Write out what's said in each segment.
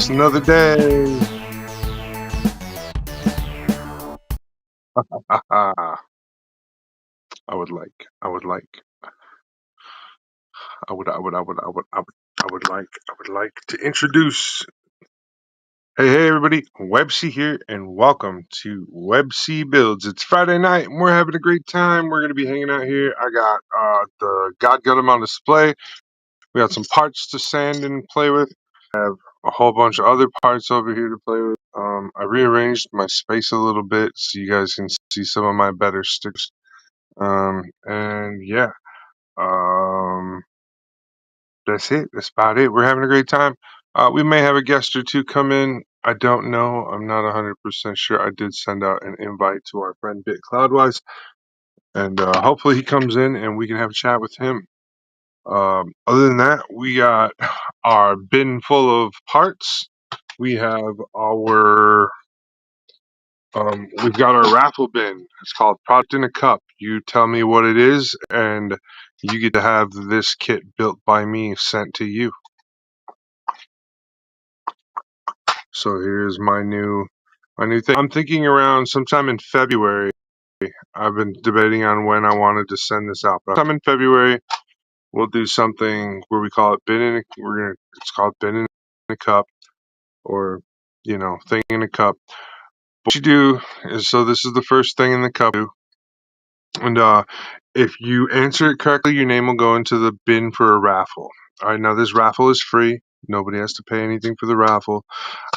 Another day. I would like, I would like, I would, I would, I would, I would, I would, I would like to introduce. Hey, everybody, Webc here, and welcome to Webc Builds. It's Friday night, and we're having a great time. We're gonna be hanging out here. I got the God Gundam on display. We got some parts to sand and play with. I have a whole bunch of other parts over here to play with. I rearranged my space a little bit so you guys can see some of my better stickers. And yeah, um, that's it. That's about it. We're having a great time. We may have a guest or two come in. I don't know. I'm not 100% sure. I did send out an invite to our friend Bit Cloudwise, and hopefully he comes in and we can have a chat with him. Other than that, we got our bin full of parts. We have we've got our raffle bin. It's called Product in a Cup. You tell me what it is, and you get to have this kit built by me sent to you. So here's my new thing. I'm thinking around sometime in February. I've been debating on when I wanted to send this out, but sometime in February we'll do something where we call it it's called bin in a cup, or thing in a cup. What you do is, so this is the first thing in the cup, and if you answer it correctly, your name will go into the bin for a raffle. All right, now this raffle is free. Nobody has to pay anything for the raffle.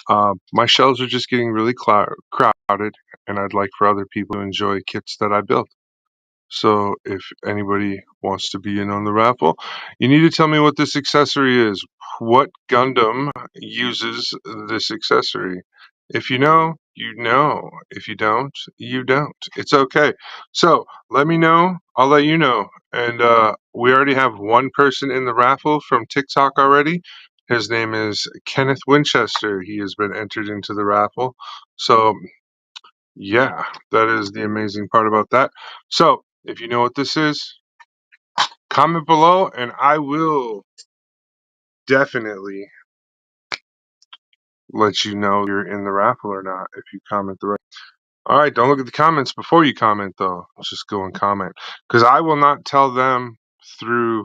My shelves are just getting really crowded, and I'd like for other people to enjoy kits that I built. So if anybody wants to be in on the raffle, you need to tell me what this accessory is. What Gundam uses this accessory? If you know, you know. If you don't, you don't. It's okay. So let me know. I'll let you know. And we already have one person in the raffle from TikTok already. His name is Kenneth Winchester. He has been entered into the raffle. So yeah, that is the amazing part about that. So if you know what this is, comment below, and I will definitely let you know you're in the raffle or not if you comment the right. All right, don't look at the comments before you comment, though. Just go and comment, because I will not tell them through.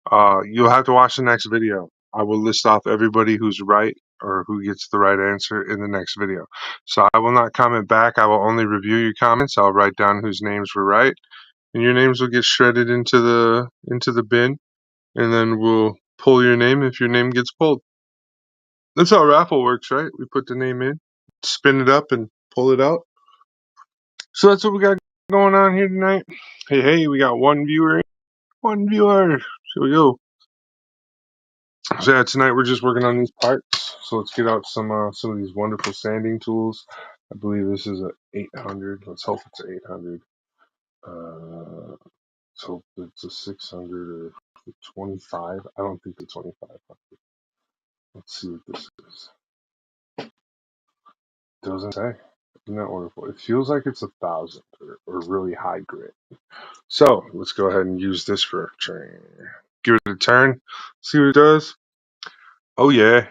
You'll have to watch the next video. I will list off everybody who's right or who gets the right answer in the next video. So I will not comment back. I will only review your comments. I'll write down whose names were right, and your names will get shredded into the bin, and then we'll pull your name if your name gets pulled. That's how a raffle works, right? We put the name in, spin it up, and pull it out. So that's what we got going on here tonight. Hey, we got one viewer. One viewer. Here we go. So yeah, tonight we're just working on these parts. So let's get out some of these wonderful sanding tools. I believe this is a 800. Let's hope it's a 800. Let's hope it's a 600 or 25. I don't think it's 25. Let's see what this is. Doesn't say. Isn't that wonderful? It feels like it's 1,000 or really high grit. So let's go ahead and use this for a train. Give it a turn. See what it does. Oh yeah.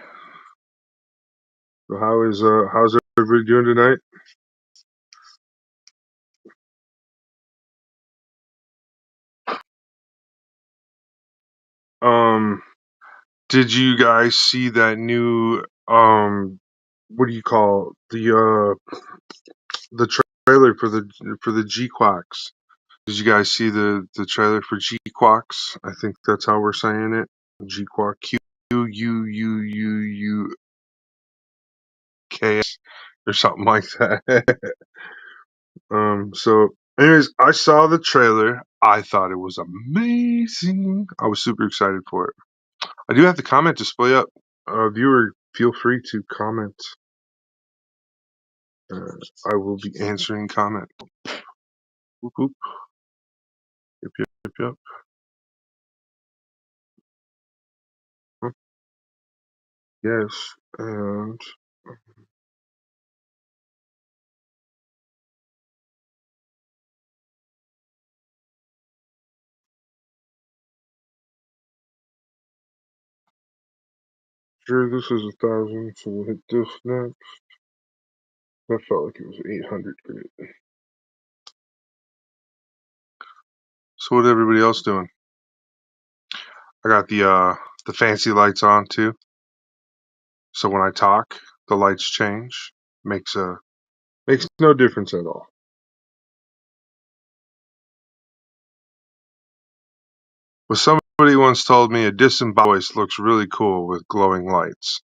So how's everybody doing tonight? Did you guys see that new what do you call the trailer for the G-Quacks? Did you guys see the trailer for G-Quacks? I think that's how we're saying it. G-Quack, Quuuuuuk or something like that. So anyways, I saw the trailer. I thought it was amazing. I was super excited for it. I do have the comment display up. Viewer, feel free to comment. I will be answering comment. Whoop, whoop. Yep, yep, yep, yep. Yes, and Sure, this is 1,000, so we'll hit this next. That felt like it was 800 grit. So what everybody else doing? I got the fancy lights on too. So when I talk, the lights change. Makes no difference at all. But somebody once told me a disembodied voice looks really cool with glowing lights.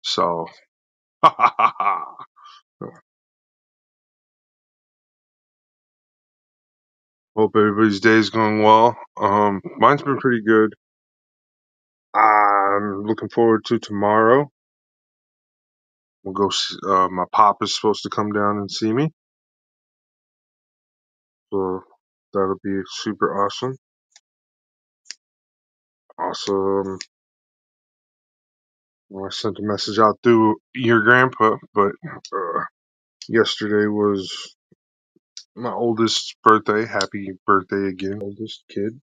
So hope everybody's day is going well. Mine's been pretty good. I'm looking forward to tomorrow. We'll go see, my pop is supposed to come down and see me. So that'll be super awesome. Awesome. Well, I sent a message out through your grandpa, but yesterday was my oldest birthday. Happy birthday again, oldest kid.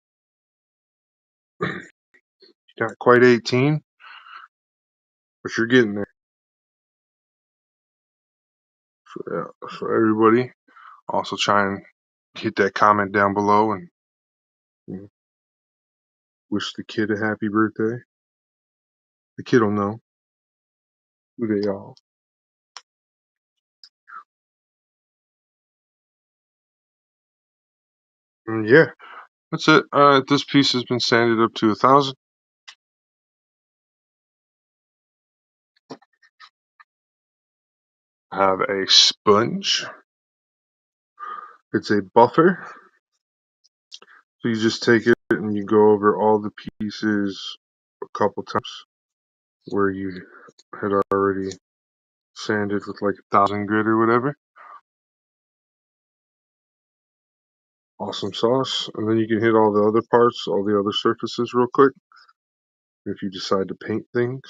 Not quite 18, but you're getting there. So, yeah, so everybody also try and hit that comment down below and you know, wish the kid a happy birthday. The kid will know who they are. And yeah, that's it. This piece has been sanded up to 1,000. I have a sponge. It's a buffer. So you just take it and you go over all the pieces a couple times where you had already sanded with like 1,000 grit or whatever. Awesome sauce. And then you can hit all the other parts, all the other surfaces real quick if you decide to paint things.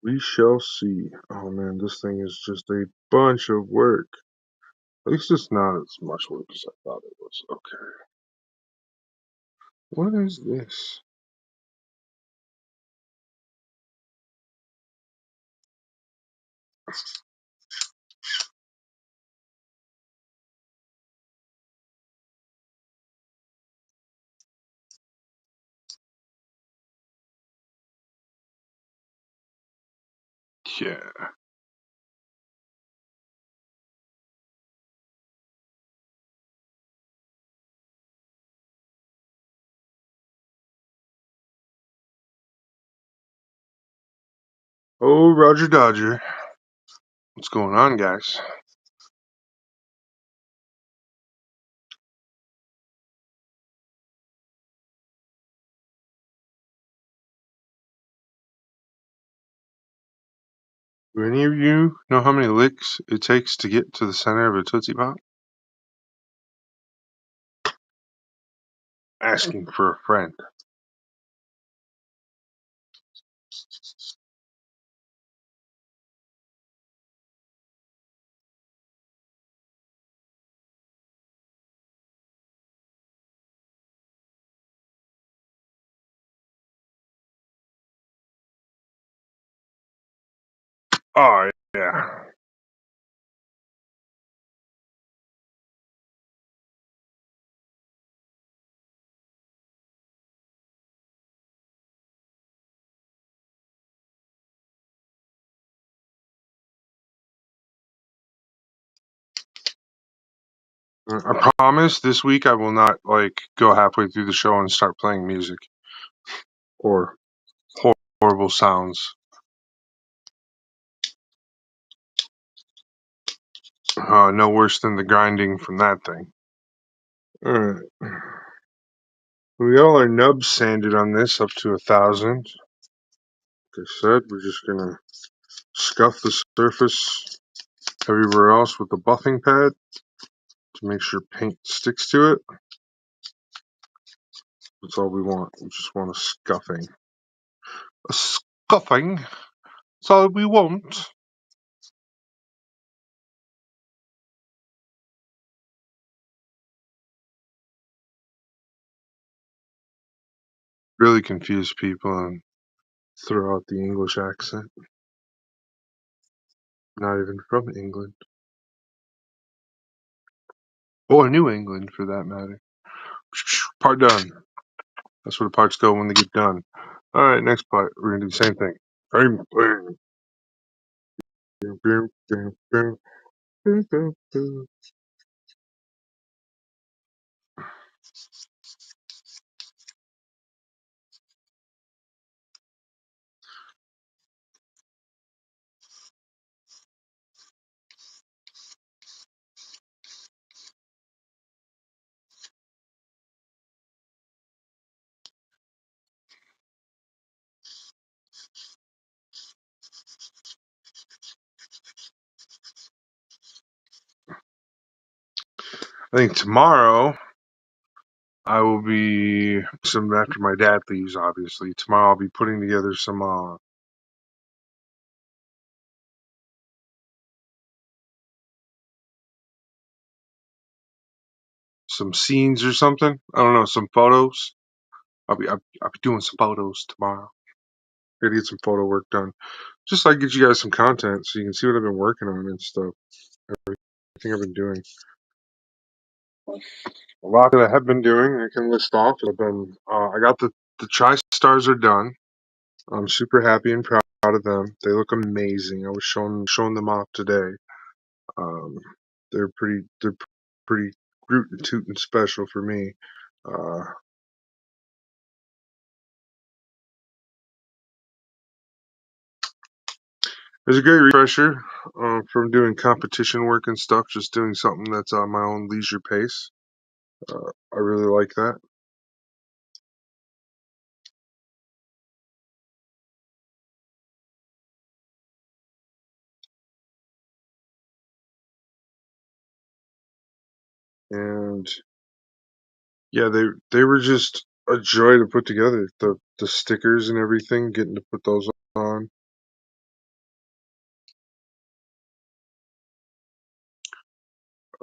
We shall see. Oh man, this thing is just a bunch of work. At least it's not as much work as I thought it was. Okay. What is this? Yeah. Oh, Roger Dodger. What's going on, guys? Do any of you know how many licks it takes to get to the center of a Tootsie Pop? Asking for a friend. Oh, yeah. I promise this week I will not like go halfway through the show and start playing music or horrible sounds. No worse than the grinding from that thing. Alright. We got all our nubs sanded on this up to 1,000. Like I said, we're just gonna scuff the surface everywhere else with the buffing pad to make sure paint sticks to it. That's all we want. We just want a scuffing. A scuffing? That's all we want. really confuse people and throw out the English accent. Not even from England. Or New England, for that matter. Part done. That's where the parts go when they get done. Alright, next part. We're gonna do the same thing. Bang, bang. Bang, bang, bang, bang, bang, bang. I think tomorrow I will be some after my dad leaves. Obviously, tomorrow I'll be putting together some scenes or something. I don't know, some photos. I'll be doing some photos tomorrow. Gotta get some photo work done. Just like get you guys some content so you can see what I've been working on and stuff. Everything I've been doing. A lot that I have been doing, I can list off. I got the tri-stars are done. I'm super happy and proud of them. They look amazing. I was showing them off today. Um, they're pretty root and toot and special for me. Uh, it's a great refresher from doing competition work and stuff. Just doing something that's on my own leisure pace. I really like that. And yeah, they were just a joy to put together. The stickers and everything, getting to put those on.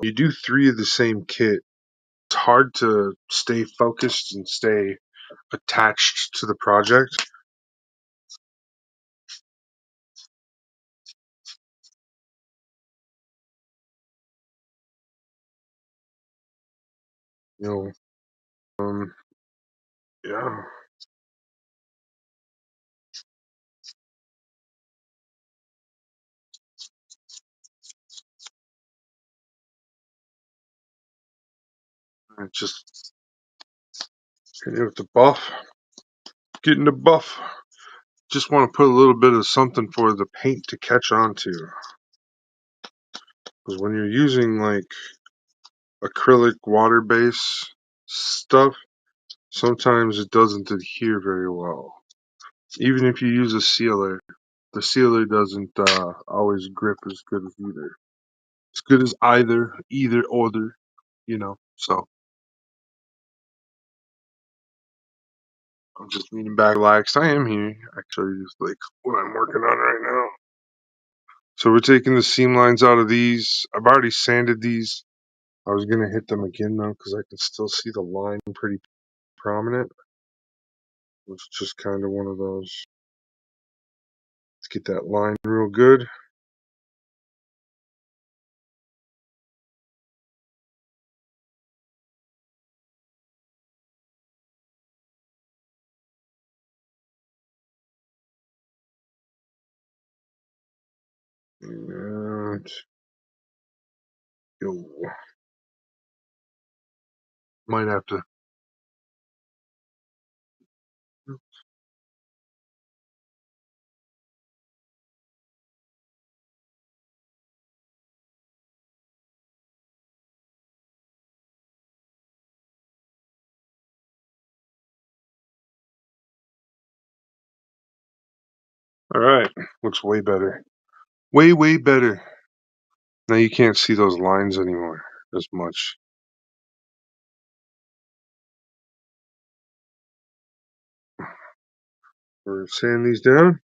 You do three of the same kit. It's hard to stay focused and stay attached to the project. You know, yeah, just hitting it with the buff, getting the buff. Just want to put a little bit of something for the paint to catch on to. Because when you're using like acrylic water base stuff, sometimes it doesn't adhere very well. Even if you use a sealer, the sealer doesn't always grip as good as either. As good as either or. So I'm just leaning back, relaxed. I am here. Actually, just like what I'm working on right now. So we're taking the seam lines out of these. I've already sanded these. I was gonna hit them again though, because I can still see the line pretty prominent. It's just kind of one of those. Let's get that line real good. And yo, might have to. All right, looks way better. Way better. Now you can't see those lines anymore as much. We're sanding these down.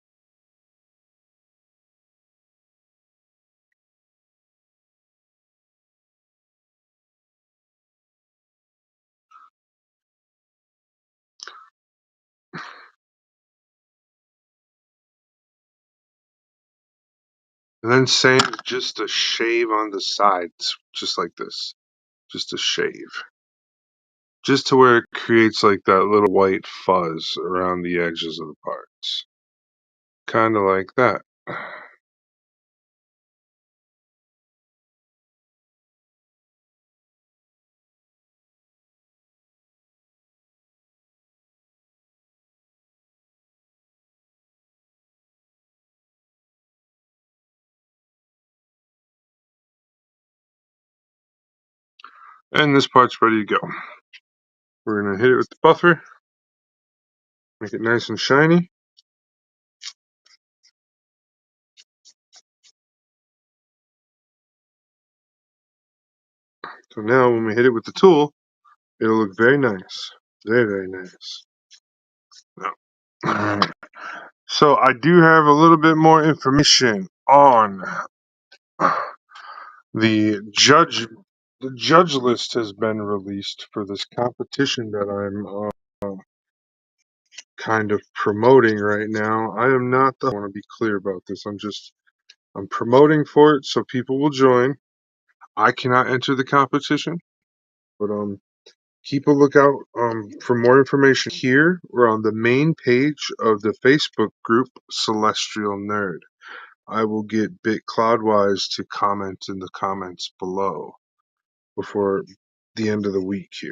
And then sand just a shave on the sides, just like this. Just a shave. Just to where it creates like that little white fuzz around the edges of the parts. Kind of like that. And this part's ready to go. We're going to hit it with the buffer. Make it nice and shiny. So now when we hit it with the tool, it'll look very nice. Very, very nice. Now, alright. So I do have a little bit more information on the judge. The judge list has been released for this competition that I'm kind of promoting right now. I am not I want to be clear about this. I'm promoting for it so people will join. I cannot enter the competition, but keep a lookout for more information here or on the main page of the Facebook group Celestial Nerd. I will get Bit Cloudwise to comment in the comments below before the end of the week here.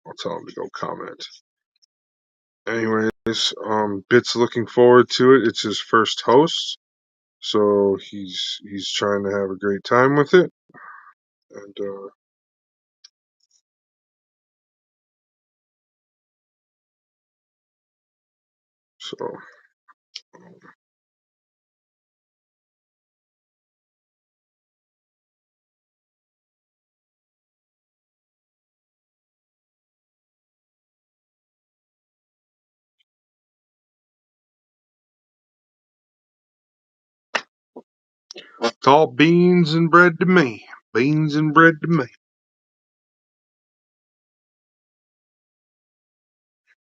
I'll tell him to go comment. Anyways, Bit's looking forward to it. It's his first host, so he's trying to have a great time with it. And so it's all beans and bread to me. Beans and bread to me.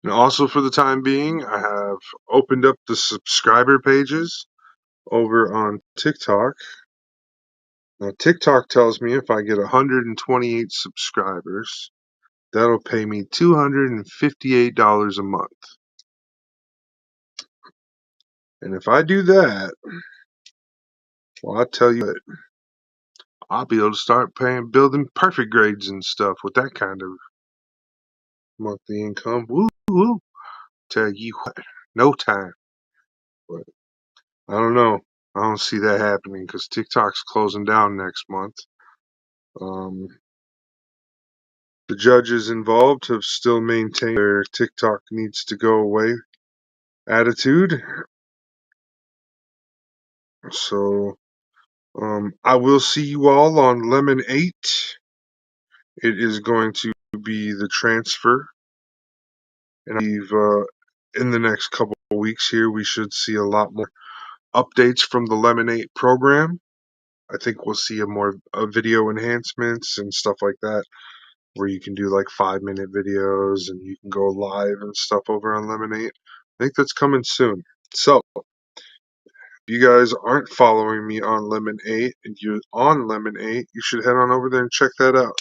And also, for the time being, I have opened up the subscriber pages over on TikTok. Now, TikTok tells me if I get 128 subscribers, that'll pay me $258 a month. And if I do that, well, I tell you what, I'll be able to start building perfect grades and stuff with that kind of monthly income. Woo woo! Tell you what, no time. But I don't know. I don't see that happening because TikTok's closing down next month. Um, the judges involved have still maintained their TikTok needs to go away attitude. So I will see you all on Lemon 8. It is going to be the transfer. And in the next couple of weeks here, we should see a lot more updates from the Lemon 8 program. I think we'll see a more video enhancements and stuff like that, where you can do like 5-minute videos and you can go live and stuff over on Lemon 8. I think that's coming soon. So, if you guys aren't following me on Lemon 8 and you're on Lemon 8, you should head on over there and check that out.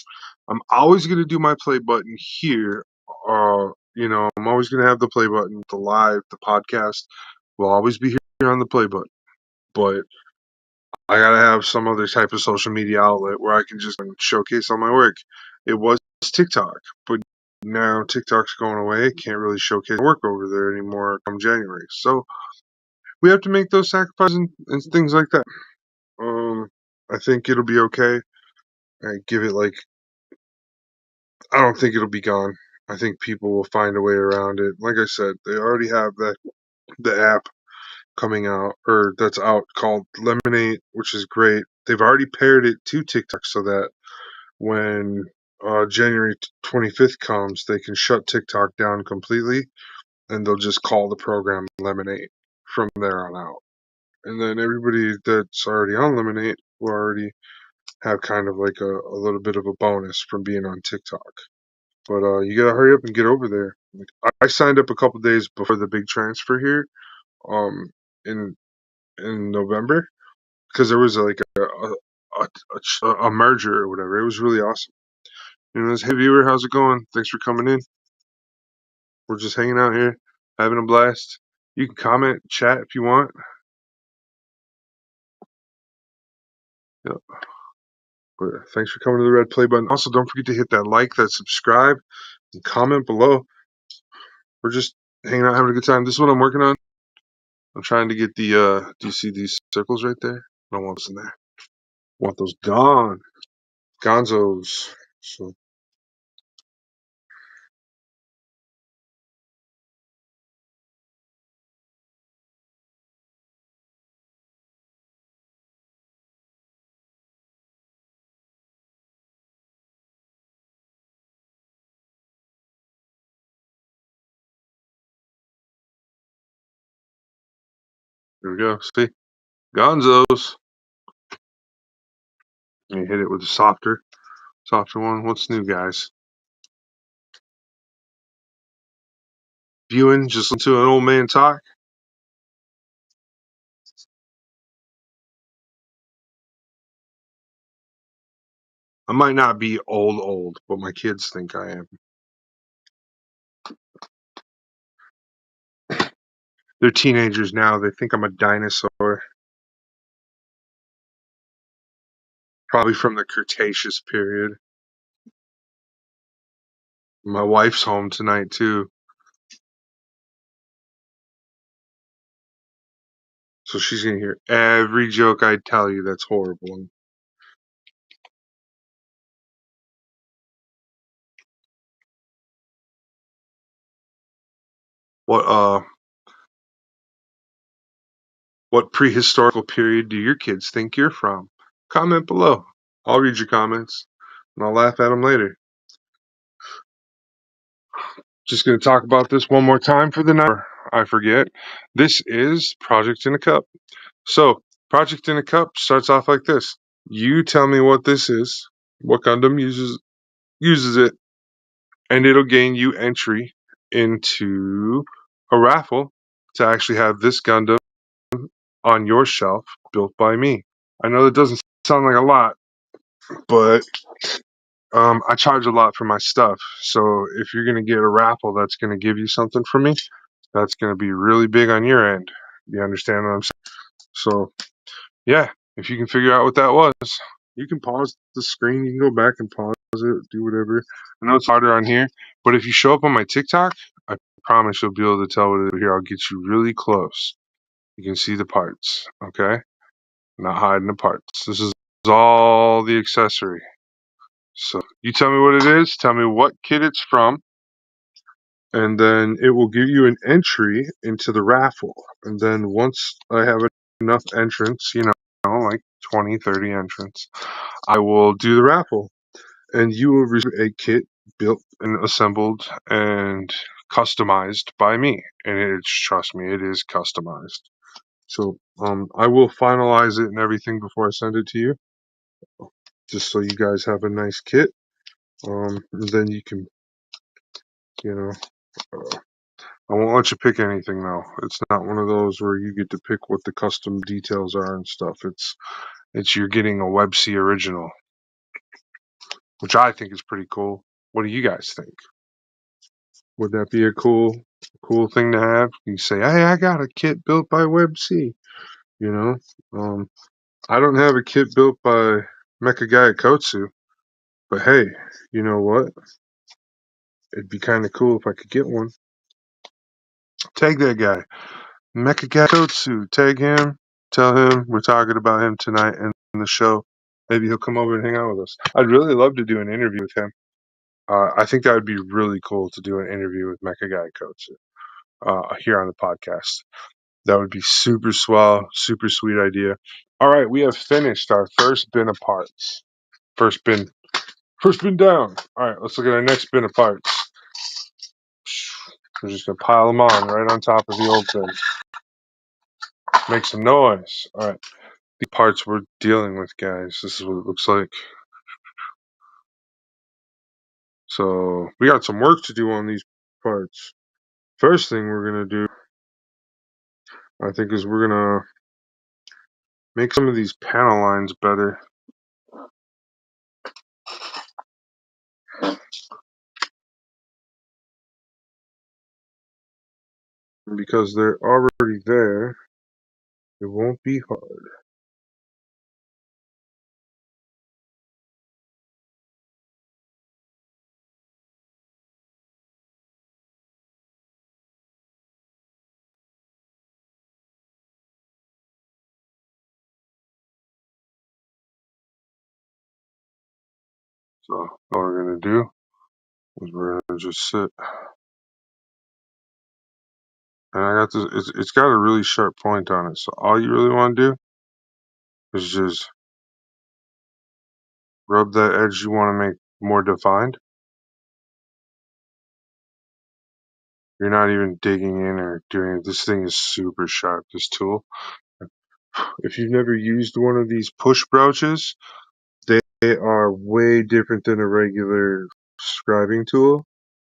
I'm always going to do my play button here. I'm always going to have the play button, the live, the podcast will always be here on the play button. But I got to have some other type of social media outlet where I can just showcase all my work. It was TikTok, but now TikTok's going away. Can't really showcase work over there anymore come January. So we have to make those sacrifices and things like that. I think it'll be okay. I give it I don't think it'll be gone. I think people will find a way around it. Like I said, they already have the app coming out or that's out called Lemonade, which is great. They've already paired it to TikTok so that when January 25th comes, they can shut TikTok down completely and they'll just call the program Lemonade from there on out. And then everybody that's already on Lemonade will already have kind of like a little bit of a bonus from being on TikTok. But you gotta hurry up and get over there. I signed up a couple days before the big transfer here, in November, because there was like a merger or whatever. It was really awesome. And it was, hey viewer, how's it going? Thanks for coming in. We're just hanging out here, having a blast. You can comment, chat if you want. Yep. But thanks for coming to the red play button. Also, don't forget to hit that like, that subscribe, and comment below. We're just hanging out, having a good time. This is what I'm working on. I'm trying to get the, do you see these circles right there? I don't want those in there. I want those gone. Gonzos. So, here we go. See? Gonzos. And you hit it with a softer one. What's new, guys? Viewing, just listen to an old man talk. I might not be old, but my kids think I am. They're teenagers now. They think I'm a dinosaur. Probably from the Cretaceous period. My wife's home tonight, too. So she's going to hear every joke I tell you that's horrible. What prehistorical period do your kids think you're from? Comment below. I'll read your comments, and I'll laugh at them later. Just going to talk about this one more time for the night. I forget. This is Project in a Cup. So, Project in a Cup starts off like this. You tell me what this is, what Gundam uses it, and it'll gain you entry into a raffle to actually have this Gundam on your shelf built by me. I know that doesn't sound like a lot, but I charge a lot for my stuff. So if you're going to get a raffle that's going to give you something from me, that's going to be really big on your end. You understand what I'm saying? So, yeah, if you can figure out what that was, you can pause the screen. You can go back and pause it, do whatever. I know it's harder on here, but if you show up on my TikTok, I promise you'll be able to tell what it is. Here, I'll get you really close. You can see the parts, okay? Not hiding the parts. This is all the accessory. So you tell me what it is, tell me what kit it's from, and then it will give you an entry into the raffle. And then once I have enough entrants, like 20, 30 entrants, I will do the raffle. And you will receive a kit built and assembled and customized by me. And trust me, it is customized. So I will finalize it and everything before I send it to you, just so you guys have a nice kit. And then you can, I won't let you pick anything though. It's not one of those where you get to pick what the custom details are and stuff. It's you're getting a Web C original, which I think is pretty cool. What do you guys think? Would that be a cool thing to have? You say, hey, I got a kit built by Web C. I don't have a kit built by Mecha Guy Kotsu, but hey, you know what? It'd be kind of cool if I could get one. Tag that guy, Mecha Guy Kotsu. Tag him. Tell him we're talking about him tonight in the show. Maybe he'll come over and hang out with us. I'd really love to do an interview with him. I think that would be really cool to do an interview with Mecha Guy Kotsu here on the podcast. That would be super swell, super sweet idea. All right, we have finished our first bin of parts. First bin down. All right, let's look at our next bin of parts. We're just gonna pile them on right on top of the old thing. Make some noise. All right, the parts we're dealing with, guys. This is what it looks like. So we got some work to do on these parts. First thing we're gonna do, I think, is we're gonna make some of these panel lines better, because they're already there. It won't be hard. So all we're gonna do is we're gonna just sit. And I got this. It's got a really sharp point on it. So all you really want to do is just rub that edge you want to make more defined. You're not even digging in or doing it. This thing is super sharp, this tool. If you've never used one of these push broaches, they are way different than a regular scribing tool,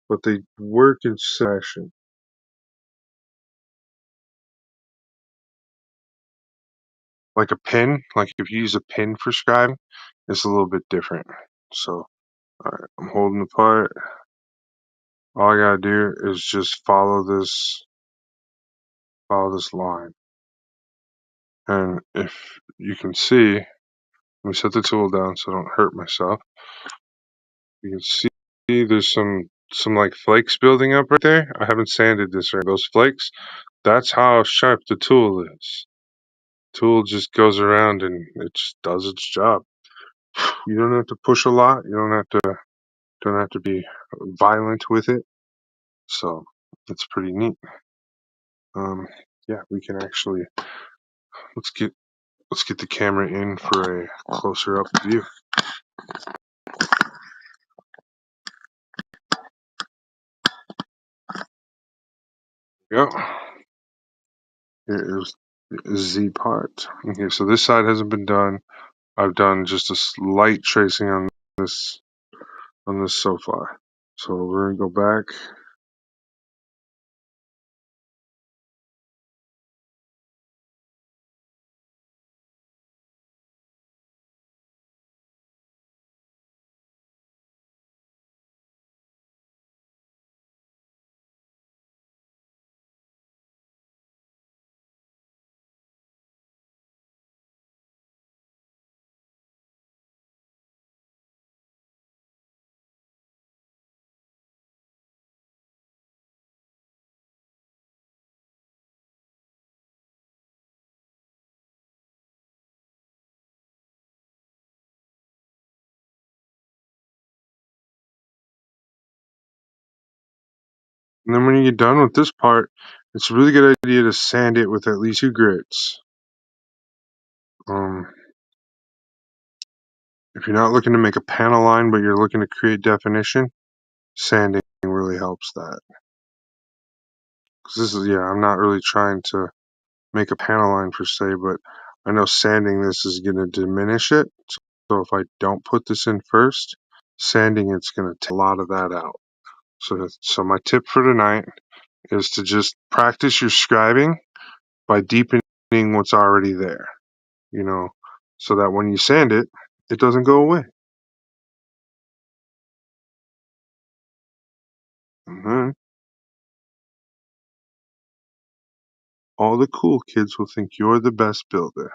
but they work in session. Like a pin, like if you use a pin for scribing, it's a little bit different. So, alright, I'm holding the part. All I gotta do is just follow this line. And if you can see, let me set the tool down so I don't hurt myself. You can see there's some like flakes building up right there. I haven't sanded this right. Those flakes, that's how sharp the tool is. Tool just goes around and it just does its job. You don't have to push a lot. You don't have to be violent with it. So it's pretty neat. Yeah, we can actually let's get the camera in for a closer up view. Go. Here is the Z part. Okay, so this side hasn't been done. I've done just a slight tracing on this so far. So we're gonna go back. And then when you get done with this part, it's a really good idea to sand it with at least 2 grits. If you're not looking to make a panel line, but you're looking to create definition, sanding really helps that. Because this is, yeah, I'm not really trying to make a panel line per se, but I know sanding this is going to diminish it. So if I don't put this in first, sanding it's going to take a lot of that out. So my tip for tonight is to just practice your scribing by deepening what's already there, so that when you sand it, it doesn't go away. And then all the cool kids will think you're the best builder.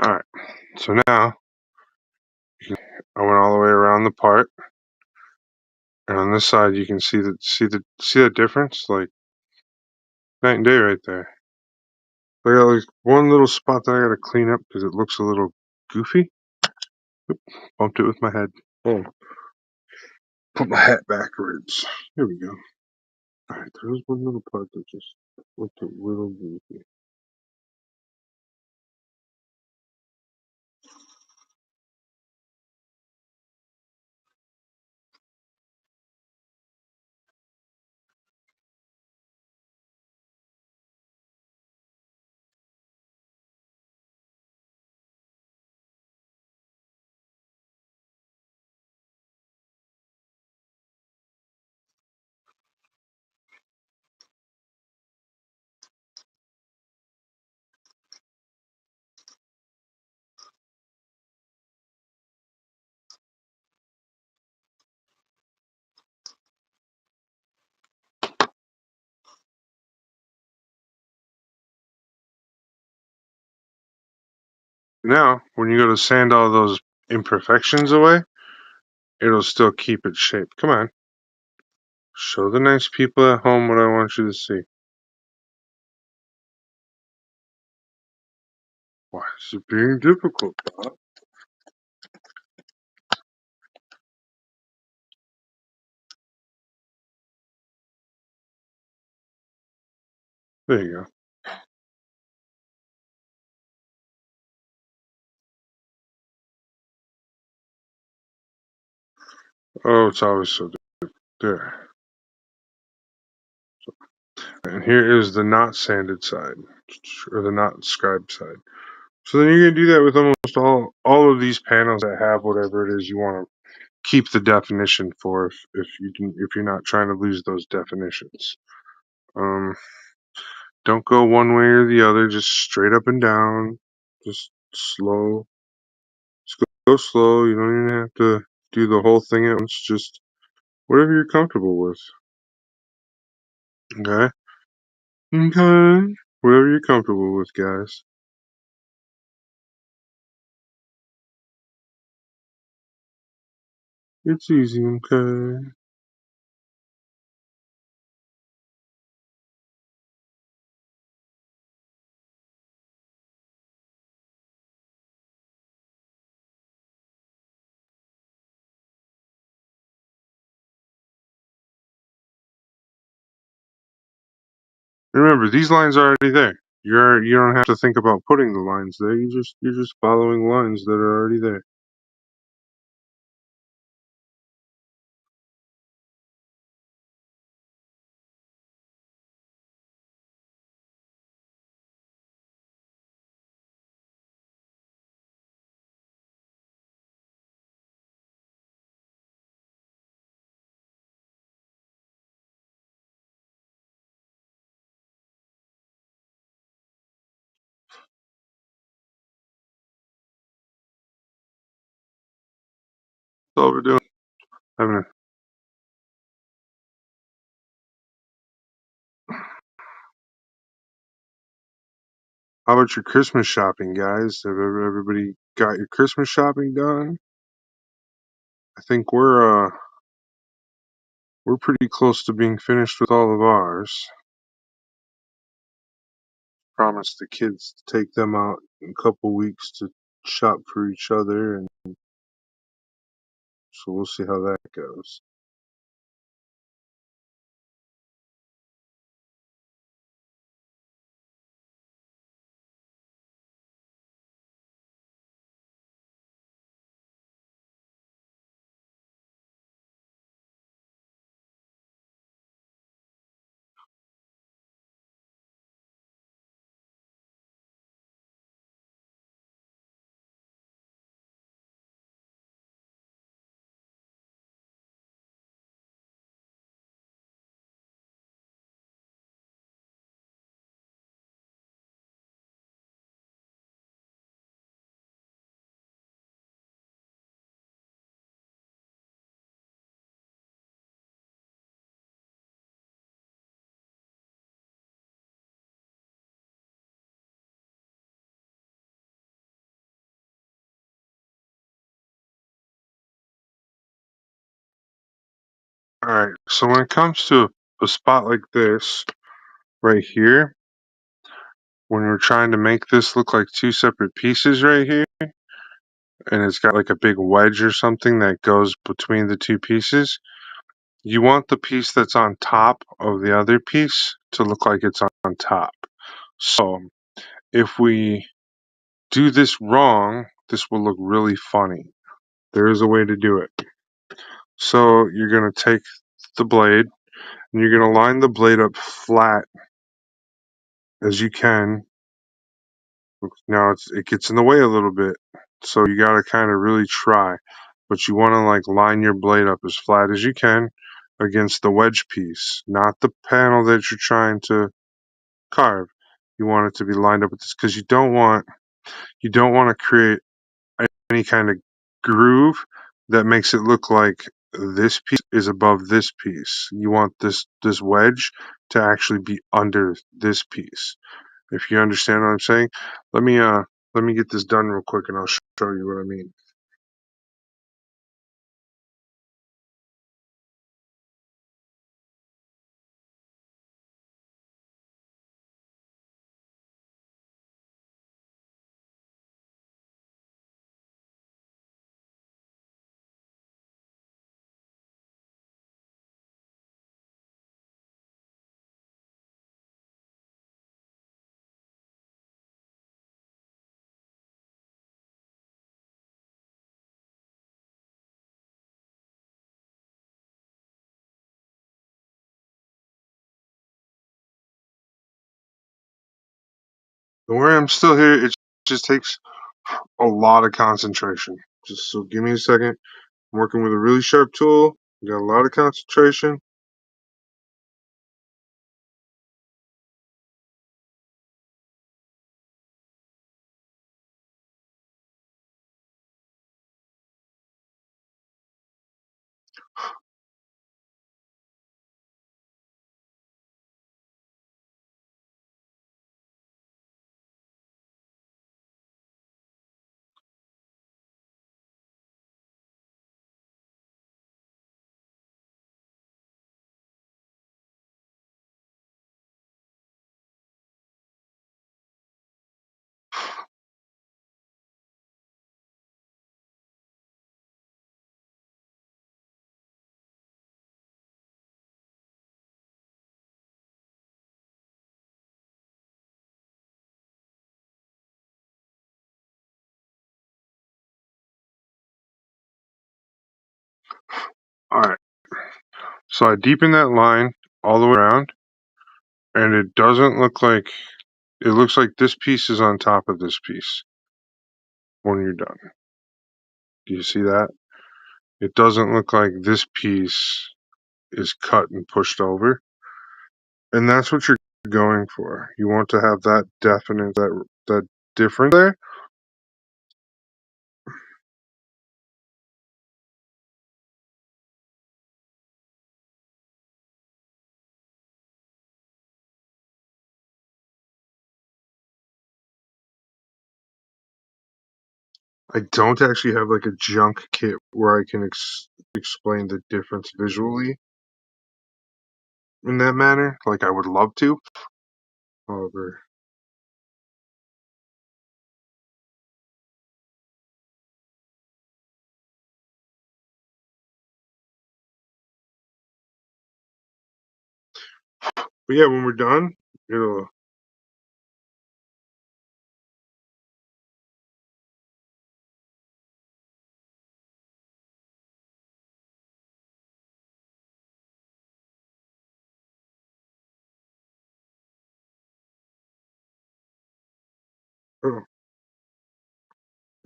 Alright, so now I went all the way around the part. And on this side, you can see that difference, like night and day right there. I got like one little spot that I gotta clean up because it looks a little goofy. Oop, bumped it with my head. Oh, put my hat backwards. There we go. All right, there's one little part that just looked a little goofy. Now, when you go to sand all those imperfections away, it'll still keep its shape. Come on. Show the nice people at home what I want you to see. Why is it being difficult, Bob? There you go. Oh, it's always so there. And here is the not sanded side, or the not scribed side. So then you're gonna do that with almost all of these panels that have whatever it is you want to keep the definition for, if you're not trying to lose those definitions. Um, don't go one way or the other. Just straight up and down. Just slow. Just go slow. You don't even have to do the whole thing at once. Just whatever you're comfortable with. Okay. Okay. Whatever you're comfortable with, guys. It's easy, okay? Remember, these lines are already there. You don't have to think about putting the lines there. You're just following lines that are already there. That's all we're doing. Having a, how about your Christmas shopping, guys? Have everybody got your Christmas shopping done? I think we're pretty close to being finished with all of ours. Promised the kids to take them out in a couple weeks to shop for each other, and so we'll see how that goes. Alright, so when it comes to a spot like this, right here, when we're trying to make this look like two separate pieces right here, and it's got like a big wedge or something that goes between the two pieces, you want the piece that's on top of the other piece to look like it's on top. So if we do this wrong, this will look really funny. There is a way to do it. So you're going to take the blade and you're going to line the blade up flat as you can. Now it gets in the way a little bit, so you got to kind of really try. But you want to like line your blade up as flat as you can against the wedge piece, not the panel that you're trying to carve. You want it to be lined up with this because you don't want to create any kind of groove that makes it look like this piece is above this piece. You want this wedge to actually be under this piece. If you understand what I'm saying, let me let me get this done real quick and I'll show you what I mean. Don't worry, I'm still here. It just takes a lot of concentration. Just so give me a second. I'm working with a really sharp tool. Got a lot of concentration. All right. So I deepen that line all the way around, and it doesn't look like it looks like this piece is on top of this piece when you're done. Do you see that? It doesn't look like this piece is cut and pushed over. And that's what you're going for. You want to have that definite that difference there. I don't actually have like a junk kit where I can explain the difference visually in that manner. Like I would love to. However, but yeah, when we're done, it'll. Oh,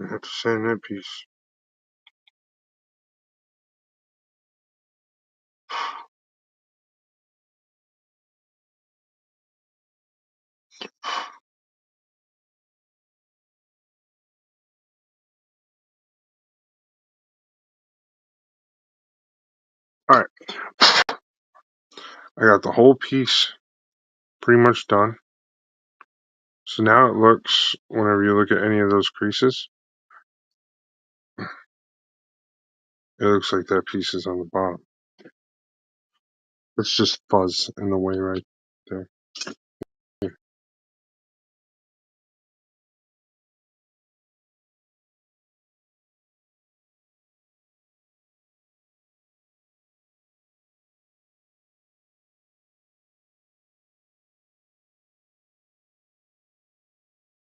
I have to sand that piece. All right, I got the whole piece pretty much done. So now it looks, whenever you look at any of those creases, it looks like that piece is on the bottom. It's just fuzz in the way right there.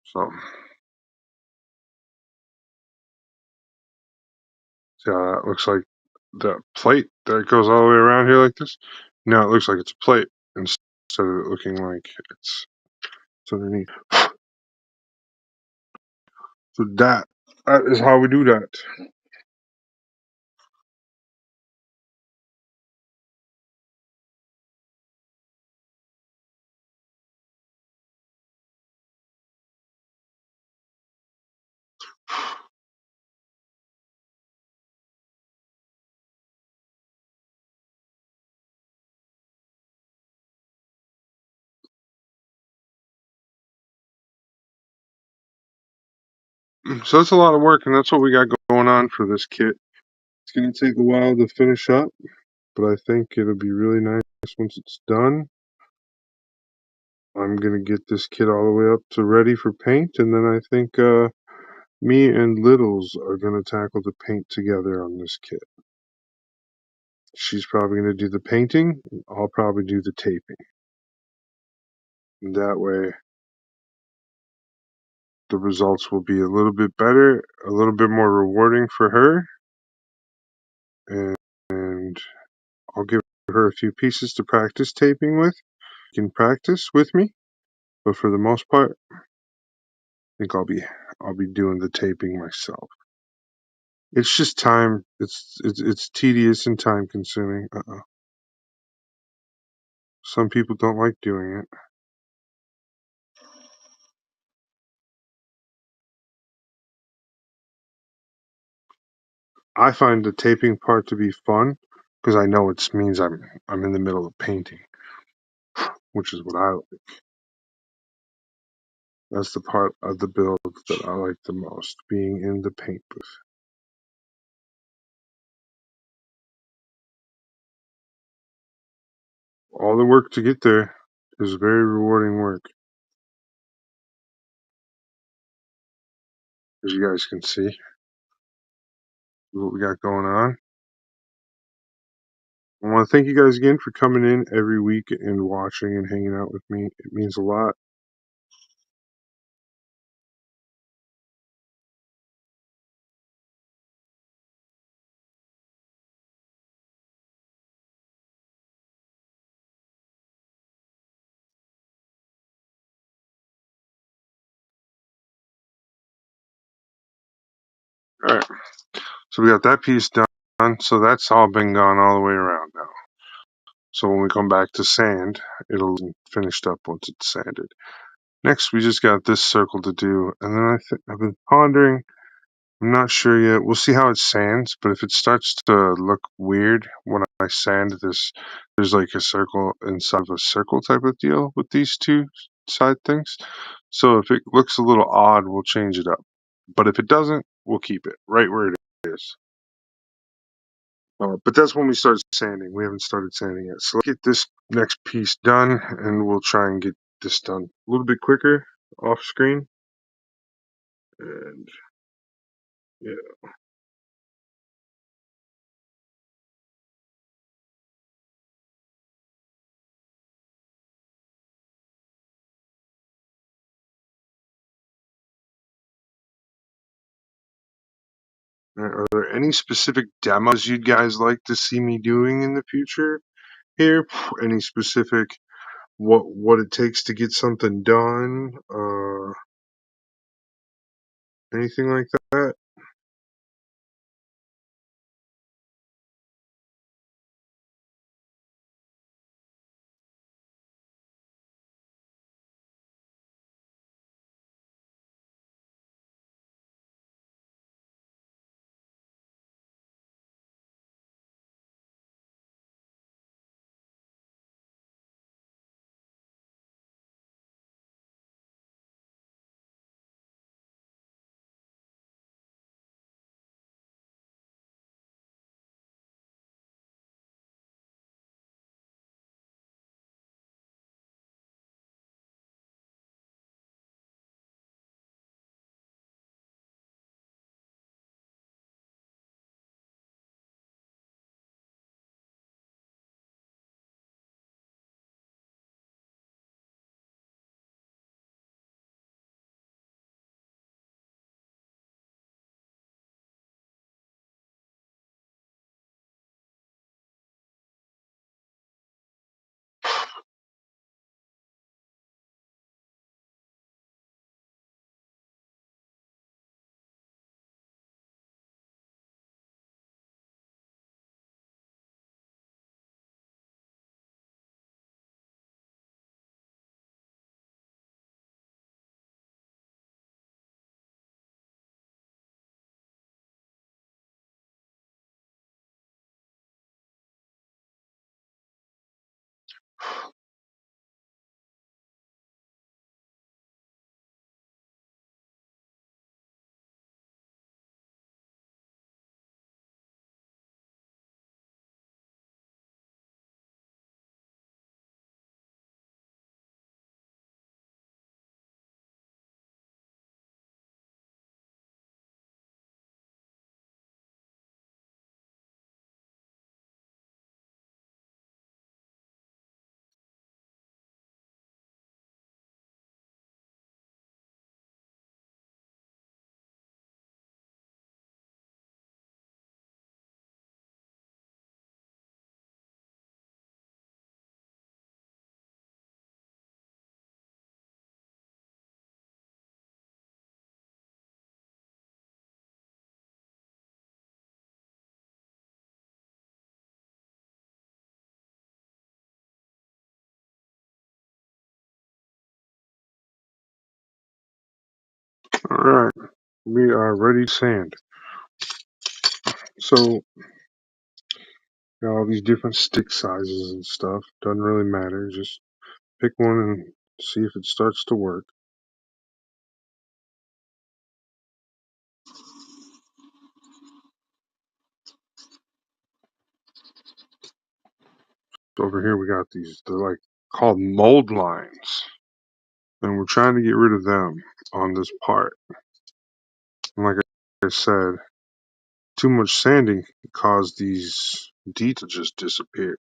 So, see how that looks like the plate that goes all the way around here like this? Now it looks like it's a plate instead of it looking like it's underneath. So that is how we do that. So that's a lot of work, and that's what we got going on for this kit. It's going to take a while to finish up, but I think it'll be really nice once it's done. I'm going to get this kit all the way up to ready for paint, and then I think me and Littles are going to tackle the paint together on this kit. She's probably going to do the painting. I'll probably do the taping. And that way, the results will be a little bit better, a little bit more rewarding for her, and I'll give her a few pieces to practice taping with. She can practice with me, but for the most part, I think I'll be doing the taping myself. It's just time. It's tedious and time consuming. Some people don't like doing it. I find the taping part to be fun because I know it means I'm in the middle of painting, which is what I like. That's the part of the build that I like the most, being in the paint booth. All the work to get there is very rewarding work, as you guys can see what we got going on. I want to thank you guys again for coming in every week and watching and hanging out with me. It means a lot. All right, so we got that piece done. So that's all been gone all the way around now. So when we come back to sand, it'll be finished up once it's sanded. Next, we just got this circle to do, and then I've been pondering. I'm not sure yet. We'll see how it sands, but if it starts to look weird when I sand this, there's like a circle inside of a circle type of deal with these two side things. So if it looks a little odd, we'll change it up. But if it doesn't, we'll keep it right where it is. But that's when we start sanding. We haven't started sanding yet. So let's get this next piece done, and we'll try and get this done a little bit quicker off screen. And yeah. Are there any specific demos you'd guys like to see me doing in the future here? Any specific what it takes to get something done? Anything like that? Alright, we are ready to sand. So, got all these different stick sizes and stuff. Doesn't really matter. Just pick one and see if it starts to work. Over here we got these, they're like called mold lines. And we're trying to get rid of them on this part. And like I said, too much sanding can cause these D to just disappear.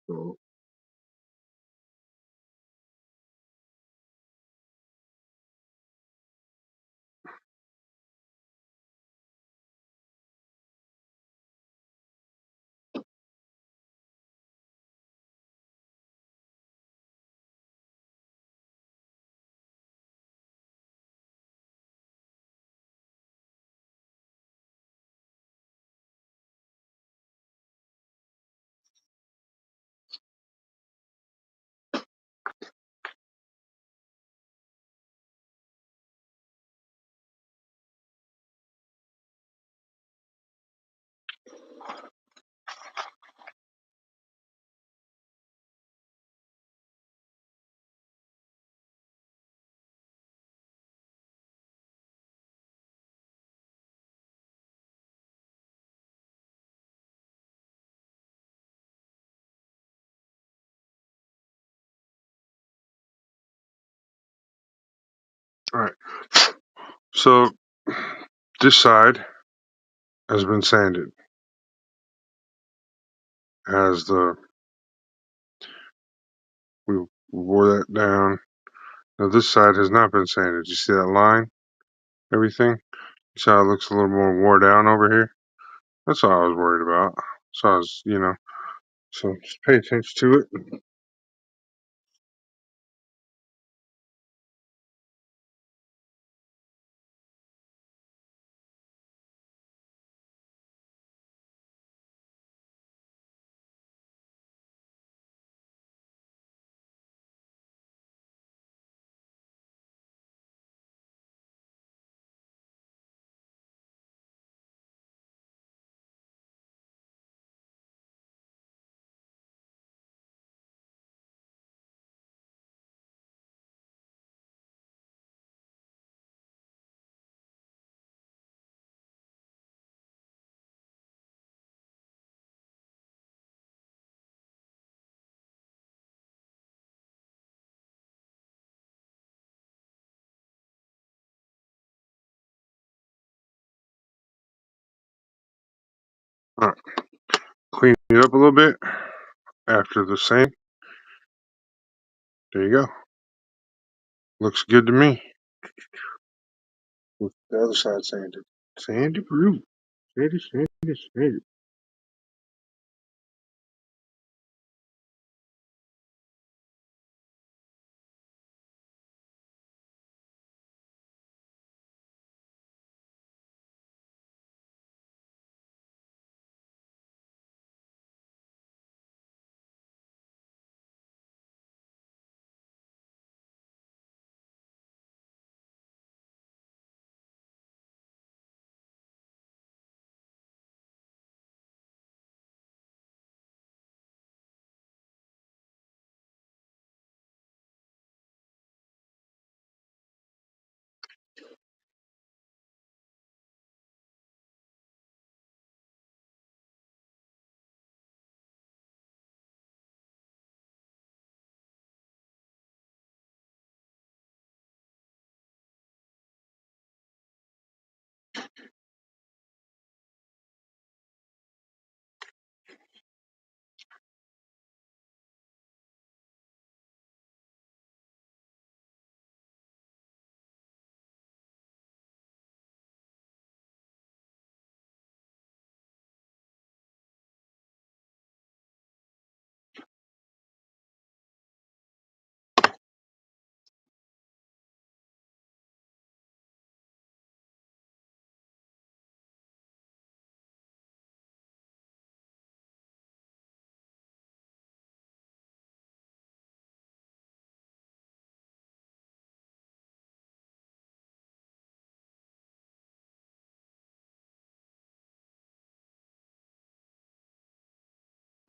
So, alright. So this side has been sanded. As we wore that down. Now this side has not been sanded. You see that line? Everything? See how it looks a little more wore down over here? That's all I was worried about. So I was, so just pay attention to it. Alright, clean it up a little bit after the sand. There you go. Looks good to me. With the other side sanded. Sandy proof. Sandy.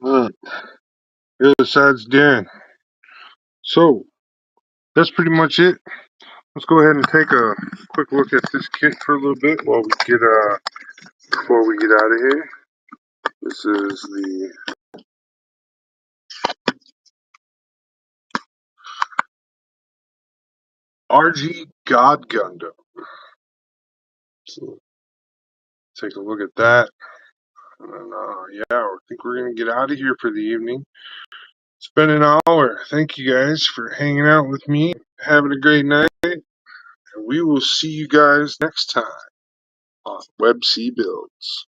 Alright, the other side's Darren. So, that's pretty much it. Let's go ahead and take a quick look at this kit for a little bit while we get before we get out of here. This is the RG God Gundam. So take a look at that. And then, yeah, I think we're going to get out of here for the evening. It's been an hour. Thank you guys for hanging out with me. Having a great night. And we will see you guys next time on Web C Builds.